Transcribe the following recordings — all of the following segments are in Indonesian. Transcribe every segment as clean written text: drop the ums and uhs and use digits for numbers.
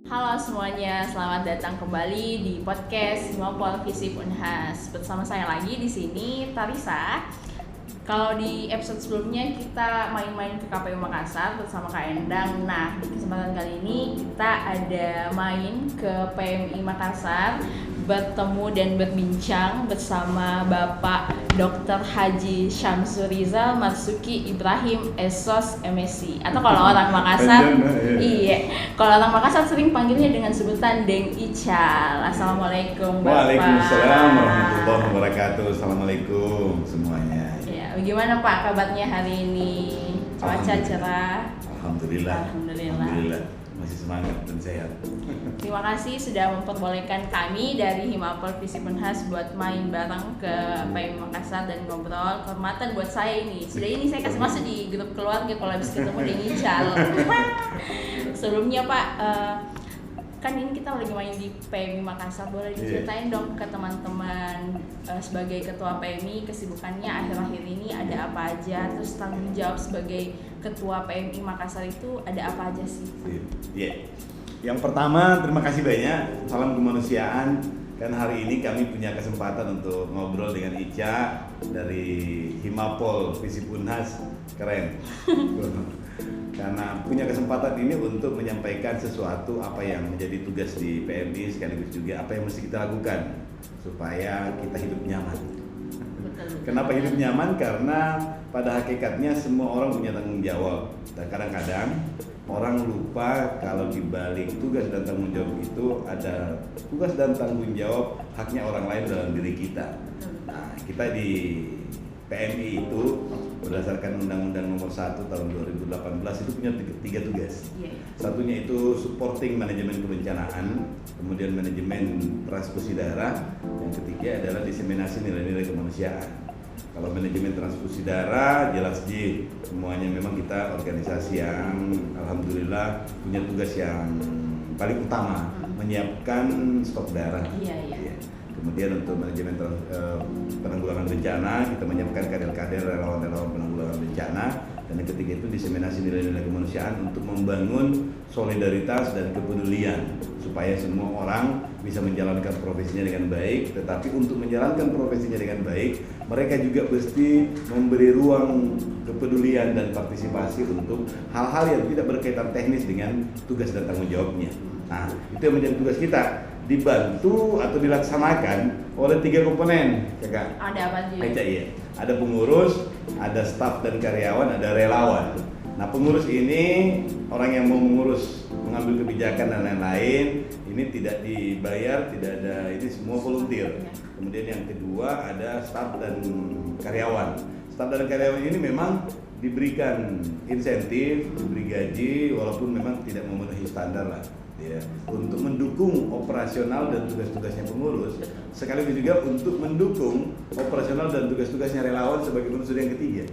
Halo semuanya, selamat datang kembali di podcast Himapol Visip Unhas. Bersama saya lagi di sini Tarisa. Kalau di episode sebelumnya kita main-main ke KPU Makassar bersama Kak Endang. Nah, di kesempatan kali ini kita ada main ke PMI Makassar, bertemu dan berbincang bersama Bapak Dr. Haji Syamsurizal Marzuki Ibrahim SOS MSc. Atau kalau orang Makassar, iya, kalau orang Makassar sering panggilnya dengan sebutan Deng Ical. Assalamualaikum Bapak. Waalaikumsalam warahmatullahi wabarakatuh. Assalamualaikum semuanya. Ya, bagaimana Pak kabarnya hari ini? Cuaca cerah. Alhamdulillah. Alhamdulillah. Masih semangat dan sehat. Terima kasih sudah memperbolehkan kami dari Himapol Visip Unhas buat main bareng ke PMI Makassar dan ngobrol. Kehormatan buat saya ini. Sudah ini saya kasih masuk di grup keluarga kalau habis ketemu Deng Ical. Sebelumnya Pak, kan ini kita lagi main di PMI Makassar, boleh diceritain dong ke teman-teman sebagai ketua PMI kesibukannya akhir-akhir ini ada apa aja, terus tanggung jawab sebagai ketua PMI Makassar itu ada apa aja sih? Iya. Yang pertama, terima kasih banyak, salam kemanusiaan. Kan hari ini kami punya kesempatan untuk ngobrol dengan Ica dari Himapol Visip Unhas, keren. Karena punya kesempatan ini untuk menyampaikan sesuatu apa yang menjadi tugas di PMI, sekaligus juga apa yang mesti kita lakukan supaya kita hidup nyaman. Kenapa hidup nyaman? Karena pada hakikatnya semua orang punya tanggung jawab. Dan kadang-kadang orang lupa kalau di balik tugas dan tanggung jawab itu ada tugas dan tanggung jawab haknya orang lain dalam diri kita. Nah, kita di PMI itu berdasarkan Undang-Undang Nomor 1 Tahun 2018 itu punya tiga tugas. Satunya itu supporting manajemen kebencanaan, kemudian manajemen transfusi darah, yang ketiga adalah diseminasi nilai-nilai kemanusiaan. Kalau manajemen transfusi darah jelas semuanya memang kita organisasi yang alhamdulillah punya tugas yang paling utama, menyiapkan stok darah. Kemudian untuk manajemen penanggulangan bencana, kita menyiapkan kader-kader relawan-relawan penanggulangan bencana. Dan yang ketiga itu diseminasi nilai-nilai kemanusiaan untuk membangun solidaritas dan kepedulian supaya semua orang bisa menjalankan profesinya dengan baik. Tetapi untuk menjalankan profesinya dengan baik, mereka juga mesti memberi ruang kepedulian dan partisipasi untuk hal-hal yang tidak berkaitan teknis dengan tugas dan tanggung jawabnya. Nah, itu yang menjadi tugas kita, dibantu atau dilaksanakan oleh tiga komponen, Kakak. Ada apa aja? Iya. Ada pengurus, ada staf dan karyawan, ada relawan. Nah, pengurus ini orang yang mau mengurus, mengambil kebijakan dan lain-lain, ini tidak dibayar, tidak ada, ini semua volunteer. Kemudian yang kedua ada staf dan karyawan. Staf dan karyawan ini memang diberikan insentif, diberi gaji, walaupun memang tidak memenuhi standar lah. Ya, untuk mendukung operasional dan tugas-tugasnya pengurus, sekaligus juga untuk mendukung operasional dan tugas-tugasnya relawan sebagai unsur yang ketiga.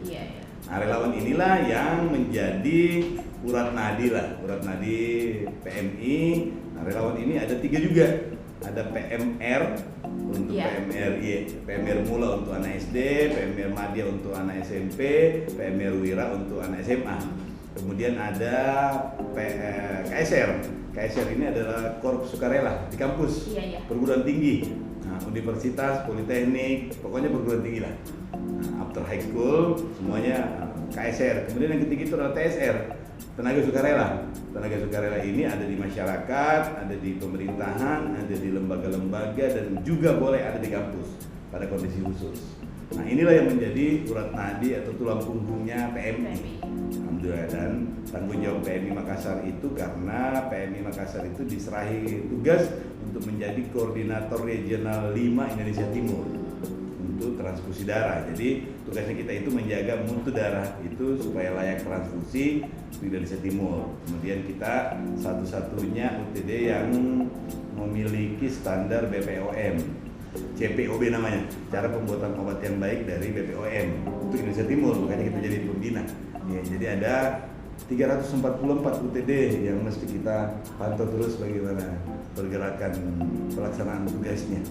Nah, relawan inilah yang menjadi urat nadi PMI. Nah, relawan ini ada tiga juga, ada PMR untuk PMR Mula untuk anak SD, PMR Madya untuk anak SMP, PMR Wira untuk anak SMA. Kemudian ada KSR. KSR ini adalah korps sukarela di kampus, perguruan tinggi, universitas, politeknik, pokoknya perguruan tinggi lah. After high school semuanya KSR. Kemudian yang ketiga itu adalah TSR, tenaga sukarela. Tenaga sukarela ini ada di masyarakat, ada di pemerintahan, ada di lembaga-lembaga, dan juga boleh ada di kampus pada kondisi khusus. Nah, inilah yang menjadi urat nadi atau tulang punggungnya PMI. Alhamdulillah, dan tanggung jawab PMI Makassar itu karena PMI Makassar itu diserahi tugas untuk menjadi koordinator regional 5 Indonesia Timur untuk transfusi darah. Jadi tugasnya kita itu menjaga mutu darah itu supaya layak transfusi di Indonesia Timur. Kemudian kita satu-satunya UTD yang memiliki standar BPOM. CPOB namanya, cara pembuatan obat yang baik dari BPOM untuk Indonesia Timur, makanya kita jadi pembina. Ya, jadi ada 344 UTD yang mesti kita pantau terus bagaimana pergerakan pelaksanaan tugasnya.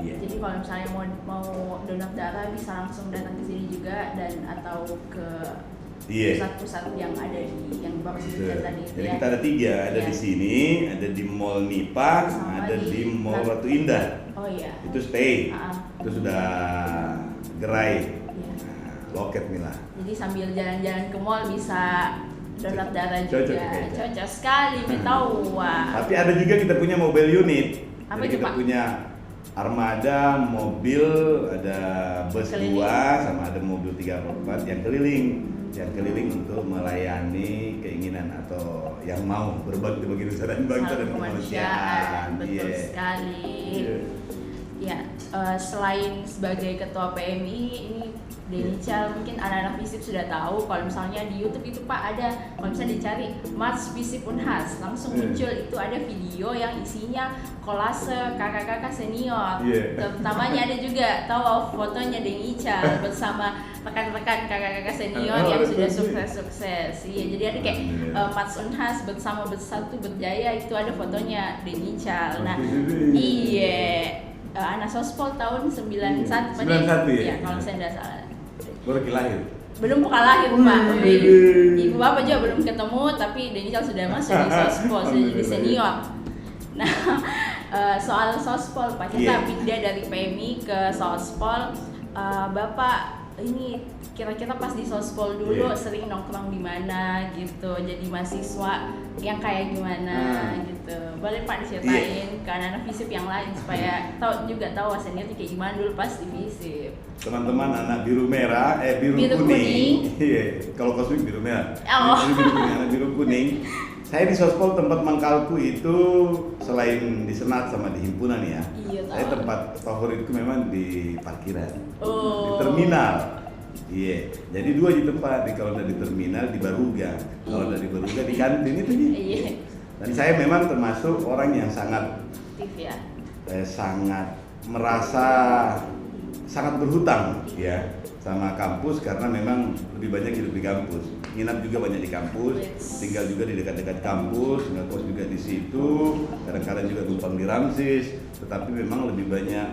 Iya. Jadi kalau misalnya mau donor darah bisa langsung datang ke sini juga dan atau ke Iya. pusat-pusat yang ada di yang Bapak sebutkan tadi itu Jadi ya. kita ada 3, ada Iya. di sini, ada di Mall Nipa, Sama ada di Mall Nah. Ratu Indah. Oh iya. Itu stay, Ah, itu sudah gerai. iya. Nah, loket Mila. Jadi sambil jalan-jalan ke mall bisa donat darah Cocok juga. kayaknya. Cocok sekali, tahu. Wah. Tapi ada juga kita punya mobil unit. Apa Jadi itu, kita Pak? punya armada, mobil, ada bus Keliling. 2, sama ada mobil 3/4 yang keliling untuk melayani keinginan atau yang mau berbakti bagi nusa dan bangsa dan Salam kemanusiaan. betul Iya. sekali. Iya. Ya, selain sebagai ketua PMI, ini Denny Chal mungkin anak-anak FISIP sudah tahu kalau misalnya di YouTube itu Pak ada, kalau misalnya dicari Mats FISIP Unhas, langsung muncul itu ada video yang isinya kolase kakak-kakak senior. Iya. Terutamanya ada juga tahu fotonya Denny Chal bersama rekan-rekan kakak-kakak senior Oh, yang ada sudah tuh. sukses-sukses. Iya, jadi ada kayak Mats Unhas bersama Bersatu Berjaya, itu ada fotonya Denny Chal. Nah, iya. Anak Sospol tahun 91 Pak. 91 ya? Iya, kalau saya tidak salah. Gue lagi lahir. Belum buka lahir Pak. Aduh. Ibu bapak juga belum ketemu, tapi Denny Chal sudah masuk di Sospol, sudah jadi senior. Nah, soal Sospol Pak, kita Iya. pindah dari PMI ke Sospol. Bapak ini kira-kira pas di Sospol dulu Iya. sering nongkrong di mana gitu, jadi mahasiswa yang kayak gimana gitu. Boleh Pak diceritain ke anak-anak FISIP yang lain supaya tahu seniornya kayak gimana dulu pas di FISIP. Teman-teman anak biru merah, biru Biru kuning. kuning. Iya, kalau kosmik biru merah. Oh. Ini biru kuning, anak biru kuning. Saya di Sospol tempat mangkalku itu selain di Senat sama di himpunan ya. Iya, Saya tahu. tempat favoritku memang di parkiran. Oh. Di terminal. Iya, jadi 2 di tempat, kalau dari terminal di Baruga, kalau dari Baruga di kantin itu dia. Iya. Dan saya memang termasuk orang yang sangat Aktif ya. sangat merasa sangat berhutang ya sama kampus karena memang lebih banyak hidup di kampus. Nginap juga banyak di kampus, tinggal juga di dekat-dekat kampus, ngekos juga di situ, kadang-kadang juga numpang di Ramsis, tetapi memang lebih banyak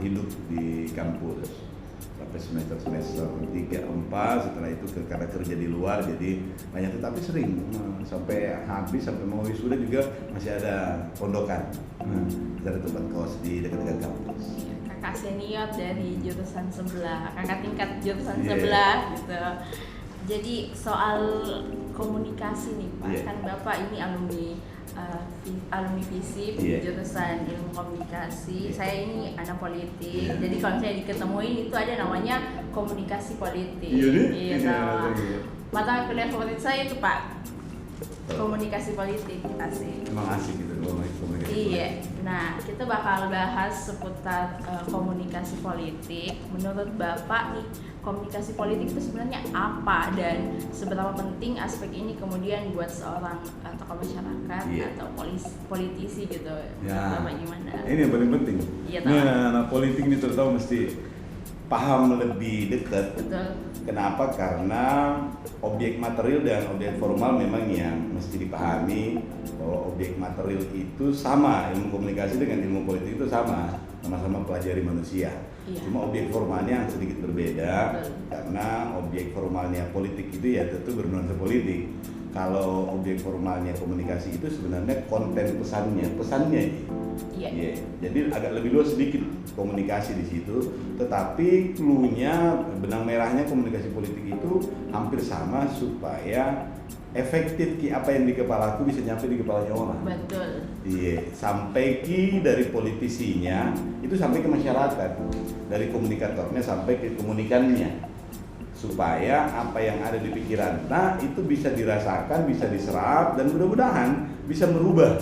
hidup di kampus. Sampai semester 3, 4, setelah itu karena kerja di luar jadi banyak, tetapi sering sampai habis, sampai mau wisuda juga masih ada pondokan. Kita ada tempat kos di dekat-dekat kampus. Kakak senior dari jurusan sebelah, kakak tingkat jurusan Iya. sebelah gitu. Jadi soal komunikasi nih Pak, Iya. kan Bapak ini alumni FISIP Iya. jurusan ilmu komunikasi. Iya. Saya ini anak politik. Iya. Jadi kalau saya diketemuin itu ada namanya komunikasi politik. Iya deh. Iya, sama. Mata kuliah favorit saya itu Pak, komunikasi politik. Asik. Emang asik gitu komunikasi. Iya, nah kita bakal bahas seputar komunikasi politik. Menurut Bapak nih, komunikasi politik itu sebenarnya apa dan seberapa penting aspek ini kemudian buat seorang tokoh masyarakat Iya. atau politisi gitu? Ya. Bapak gimana? Ini yang paling penting. Iya, tahu. Nah, politik ini terutama mesti paham lebih dekat. Betul. Kenapa? Karena objek material dan objek formal memang yang mesti dipahami bahwa objek material itu sama, ilmu komunikasi dengan ilmu politik itu sama-sama pelajari manusia. Iya. Cuma objek formalnya sedikit berbeda. Betul. Karena objek formalnya politik itu ya tentu bernuansa politik. Kalau objek formalnya komunikasi itu sebenarnya konten pesannya. Iya. Iya, jadi agak lebih luas sedikit komunikasi di situ, tetapi clue-nya, benang merahnya komunikasi politik itu hampir sama supaya efektif apa yang di kepalaku bisa nyampe di kepalanya orang. Betul. Iya, sampai dari politisinya itu sampai ke masyarakat, dari komunikatornya sampai ke komunikannya, supaya apa yang ada di pikiran, nah itu bisa dirasakan, bisa diserap dan mudah-mudahan bisa merubah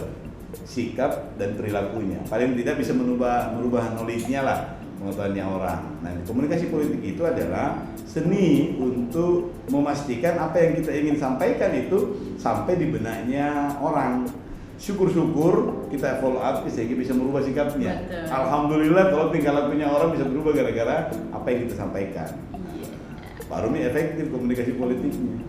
sikap dan perilakunya. Paling tidak bisa merubah knowledge-nya lah, pengetahuannya orang. Nah, komunikasi politik itu adalah seni untuk memastikan apa yang kita ingin sampaikan itu sampai di benaknya orang. Syukur-syukur kita follow up sehingga bisa merubah sikapnya. Betul. Alhamdulillah kalau tingkah lakunya orang bisa berubah gara-gara apa yang kita sampaikan. Iya. Baru ini efektif komunikasi politiknya.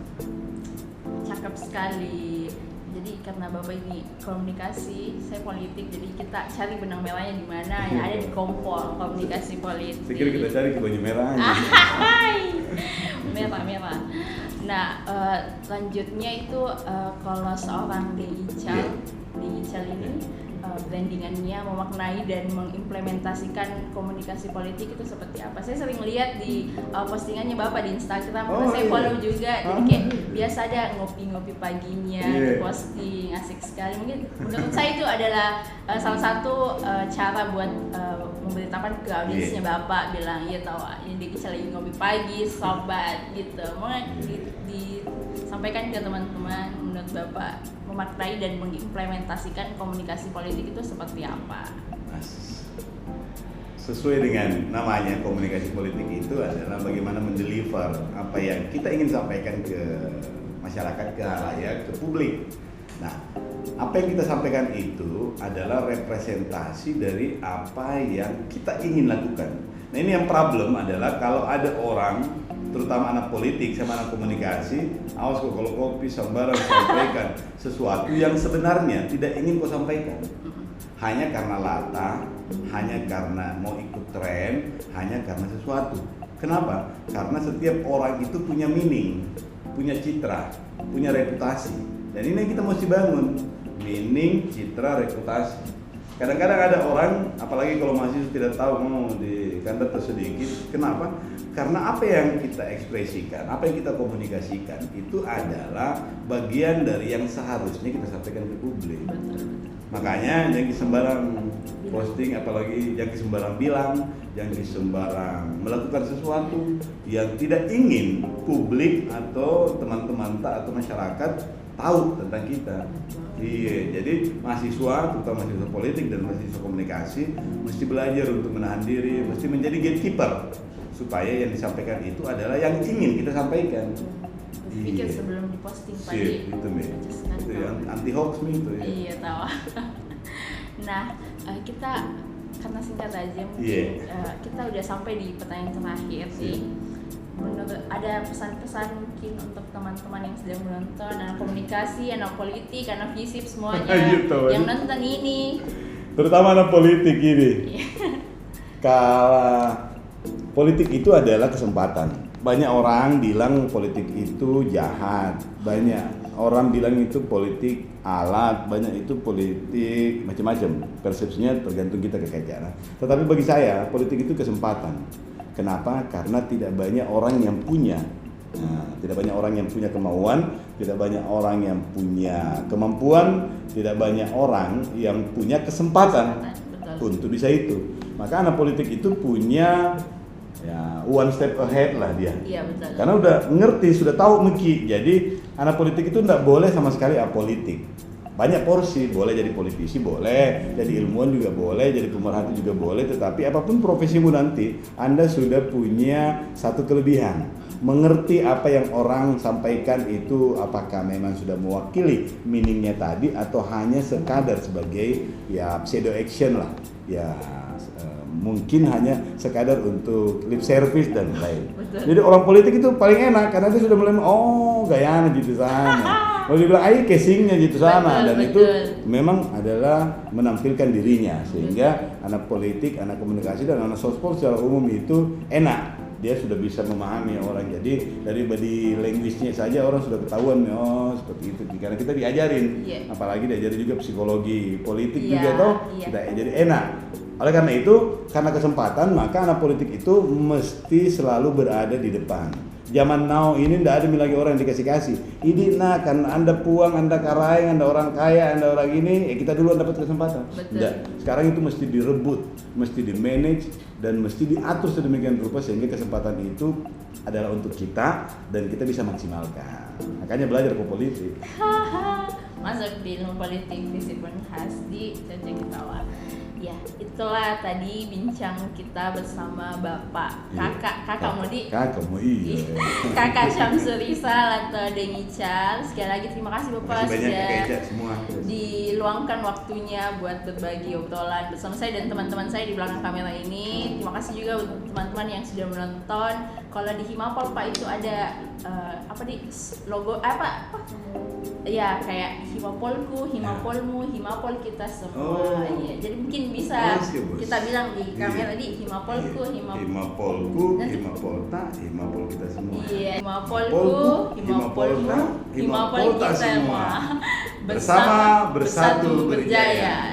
Cakep sekali. Jadi karena Bapak ini komunikasi, saya politik, jadi kita cari benang merahnya di mana yang ada di kompor komunikasi politik. Saya kira kita cari ke baju merah aja. Hai, merah. Nah, Lanjutnya itu kalau seorang Ical ini brandingannya memaknai dan mengimplementasikan komunikasi politik itu seperti apa? Saya sering lihat di postingannya Bapak di Instagram, karena saya follow juga. Jadi kayak biasa ada ngopi-ngopi paginya, posting asik sekali. Mungkin menurut saya itu adalah salah satu cara buat memberitakan ke audiensnya Bapak, bilang ya tahu ini kita lagi ngopi pagi, sobat gitu. Mau disampaikan ke teman-teman, menurut Bapak memaknai dan mengimplementasikan komunikasi politik itu seperti apa? Sesuai dengan namanya, komunikasi politik itu adalah bagaimana mendeliver apa yang kita ingin sampaikan ke masyarakat, ke halayak, ke publik. Nah, apa yang kita sampaikan itu adalah representasi dari apa yang kita ingin lakukan. Nah, ini yang problem adalah kalau ada orang, terutama anak politik sama anak komunikasi, awas kok kalau kopi sembarang sampaikan sesuatu yang sebenarnya tidak ingin kau sampaikan. Hanya karena lata, hanya karena mau ikut tren, hanya karena sesuatu. Kenapa? Karena setiap orang itu punya meaning, punya citra, punya reputasi. Dan ini yang kita mesti bangun, meaning, citra, reputasi. Kadang-kadang ada orang, apalagi kalau masih tidak tahu mau di kantor sedikit, kenapa? Karena apa yang kita ekspresikan, apa yang kita komunikasikan itu adalah bagian dari yang seharusnya kita sampaikan ke publik. Makanya jangan sembarang posting, apalagi jangan sembarang bilang, jangan sembarang melakukan sesuatu yang tidak ingin publik atau teman-teman atau masyarakat tahu tentang kita. Iya, jadi mahasiswa, terutama mahasiswa politik dan mahasiswa komunikasi, mesti belajar untuk menahan diri, mesti menjadi gatekeeper supaya yang disampaikan itu adalah yang ingin kita sampaikan. Pikir sebelum diposting tadi. Itu yang anti hoax itu ya. Iya, tahu. Nah, kita karena singkat aja mungkin kita udah sampai di pertanyaan terakhir sih. Menurut ada pesan-pesan mungkin untuk teman-teman yang sedang menonton, anak komunikasi, anak politik, anak FISIP semuanya yang nonton ini, terutama anak politik ini. Kalau politik itu adalah kesempatan. Banyak orang bilang politik itu jahat, banyak orang bilang itu politik alat, banyak itu politik macam-macam. Persepsinya tergantung kita kekacaran. Tetapi bagi saya politik itu kesempatan. Kenapa? Karena tidak banyak orang yang punya, tidak banyak orang yang punya kemauan, tidak banyak orang yang punya kemampuan, tidak banyak orang yang punya kesempatan untuk bisa itu. Maka anak politik itu punya one step ahead lah dia. Iya, betul. Karena udah ngerti, sudah tahu meki. Jadi anak politik itu tidak boleh sama sekali apolitik. Banyak porsi, boleh jadi politisi, boleh jadi ilmuwan juga boleh, jadi pemerhati juga boleh. Tetapi apapun profesimu nanti, Anda sudah punya satu kelebihan, mengerti apa yang orang sampaikan itu apakah memang sudah mewakili meaningnya tadi atau hanya sekadar sebagai pseudo action lah, mungkin hanya sekadar untuk lip service dan lain. Jadi orang politik itu paling enak karena dia sudah mulai gayanya gitu sana. Kalau dibilang casingnya gitu sana, dan itu memang adalah menampilkan dirinya, sehingga anak politik, anak komunikasi dan anak sosial secara umum itu enak. Dia sudah bisa memahami orang, jadi dari body language-nya saja orang sudah ketahuan seperti itu. Karena kita diajarin, apalagi diajarin juga psikologi politik juga kita jadi enak. Oleh karena itu, karena kesempatan, maka anak politik itu mesti selalu berada di depan. Zaman now ini tidak ada lagi orang yang dikasih-kasih. Ini karena Anda puang, Anda karai, Anda orang kaya, Anda orang ini, kita duluan dapat kesempatan. Tidak. Sekarang itu mesti direbut, mesti di-manage, dan mesti diatur sedemikian rupa sehingga kesempatan itu adalah untuk kita dan kita bisa maksimalkan. Makanya belajar ke politik. Masuk di ilmu politik FISIP Unhas di Cacing Ketawa. Ya, itulah tadi bincang kita bersama Bapak Kakak Modi. Kakak Syamsul Rizal atau Deng Ical. Sekali lagi terima kasih Bapak sudah diluangkan waktunya buat berbagi obrolan bersama saya dan teman-teman saya di belakang kamera ini. Terima kasih juga untuk teman-teman yang sudah menonton. Kalau di Himapol Pak itu ada logo apa? Ya kayak Himapolku, Himapolmu, Himapol kita semua. Iya, jadi mungkin bisa kita bilang di kamera di Himapolku, Himapolku, Himapolta, Himapol kita semua. Iya, Himapolku, Himapol Himapolmu, Himapol kita semua. Bersama bersatu berjaya.